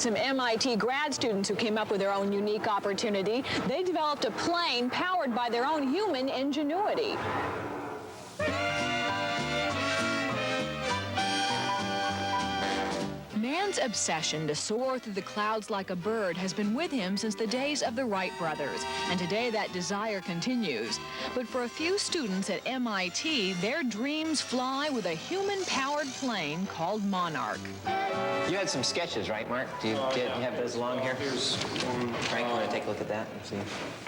some MIT grad students who came up with their own unique opportunity. They developed a plane powered by their own human ingenuity. Man's obsession to soar through the clouds like a bird has been with him since the days of the Wright brothers, and today that desire continues. But for a few students at MIT, their dreams fly with a human-powered plane called Monarch. You had some sketches, right, Mark? Do you have those along here? Frank, you want to take a look at that and see?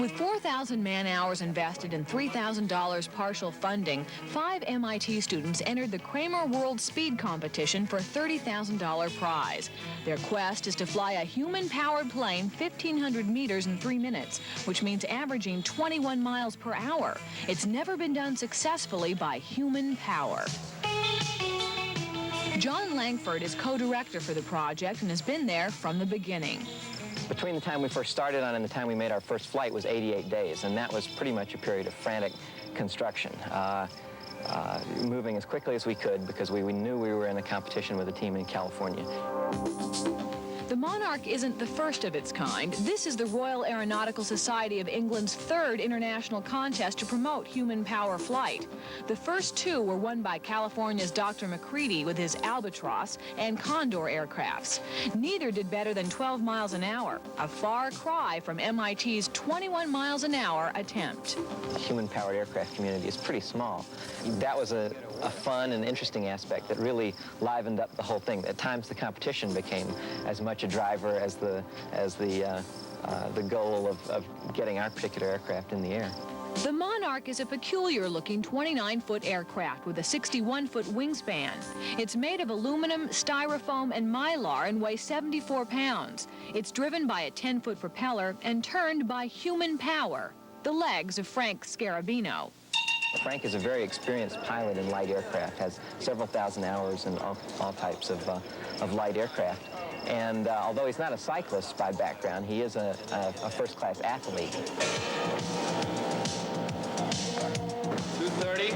With 4,000 man-hours invested and $3,000 partial funding, 5 MIT students entered the Kramer World Speed Competition for a $30,000 prize. Their quest is to fly a human-powered plane 1,500 meters in 3 minutes, which means averaging 21 miles per hour. It's never been done successfully by human power. John Langford is co-director for the project and has been there from the beginning. Between the time we first started on and the time we made our first flight was 88 days, and that was pretty much a period of frantic construction. Moving as quickly as we could because we knew we were in a competition with a team in California. The Monarch isn't the first of its kind. This is the Royal Aeronautical Society of England's 3rd international contest to promote human power flight. The first 2 were won by California's Dr. McCready with his Albatross and Condor aircrafts. Neither did better than 12 miles an hour, a far cry from MIT's 21 miles an hour attempt. The human-powered aircraft community is pretty small. That was a fun and interesting aspect that really livened up the whole thing. At times, the competition became as much a driver as the goal of getting our particular aircraft in the air. The Monarch is a peculiar-looking 29-foot aircraft with a 61-foot wingspan. It's made of aluminum, styrofoam, and mylar and weighs 74 pounds. It's driven by a 10-foot propeller and turned by human power, the legs of Frank Scarabino. Frank is a very experienced pilot in light aircraft, has several thousand hours in all types of light aircraft. And although he's not a cyclist by background, he is a first-class athlete. 230.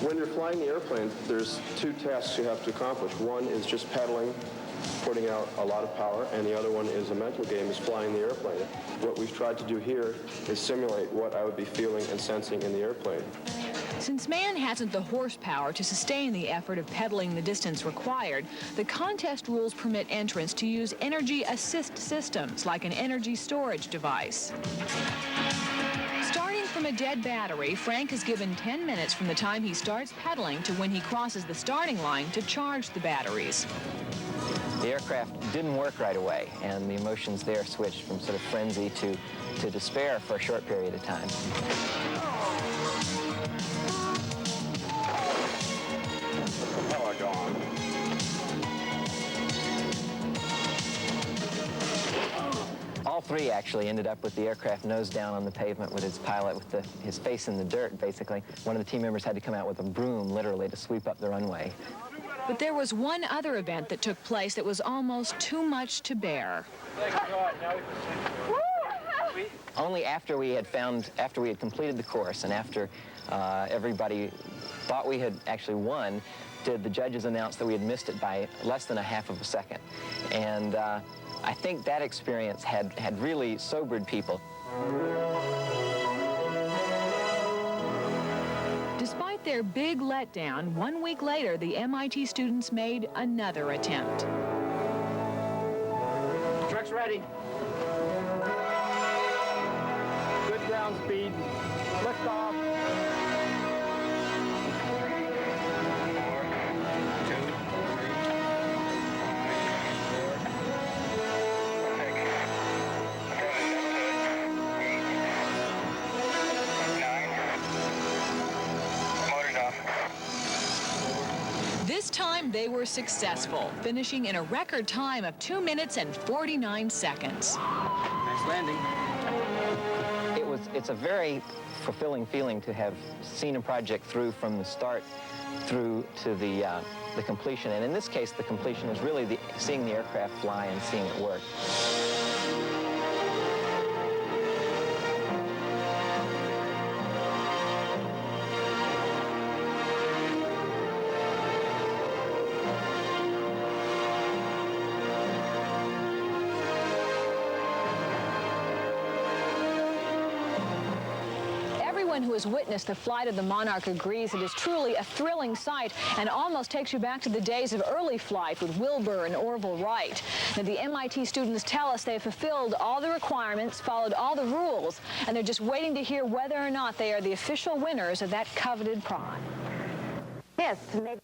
When you're flying the airplane, there's 2 tasks you have to accomplish. One is just pedaling, putting out a lot of power, and the other one is a mental game, is flying the airplane. What we've tried to do here is simulate what I would be feeling and sensing in the airplane. Since man hasn't the horsepower to sustain the effort of pedaling the distance required, the contest rules permit entrants to use energy assist systems like an energy storage device. Starting from a dead battery, Frank is given 10 minutes from the time he starts pedaling to when he crosses the starting line to charge the batteries. The aircraft didn't work right away, and the emotions there switched from sort of frenzy to despair for a short period of time. Propeller gone. All 3 actually ended up with the aircraft nose down on the pavement with his pilot with his face in the dirt, basically. One of the team members had to come out with a broom, literally, to sweep up the runway. But there was one other event that took place that was almost too much to bear. Only after we had completed the course and after everybody thought we had actually won, did the judges announce that we had missed it by less than a half of a second. And I think that experience had really sobered people. Despite their big letdown, 1 week later, the MIT students made another attempt. Truck's ready. Good ground speed. Lift off. 4, 2, 3, 6, This time they were successful, finishing in a record time of 2 minutes and 49 seconds. Nice landing. It's a very fulfilling feeling to have seen a project through from the start through to the completion. And in this case, the completion is really seeing the aircraft fly and seeing it work. Anyone who has witnessed the flight of the Monarch agrees it is truly a thrilling sight and almost takes you back to the days of early flight with Wilbur and Orville Wright. Now, the MIT students tell us they have fulfilled all the requirements, followed all the rules, and they're just waiting to hear whether or not they are the official winners of that coveted prize. Yes, maybe.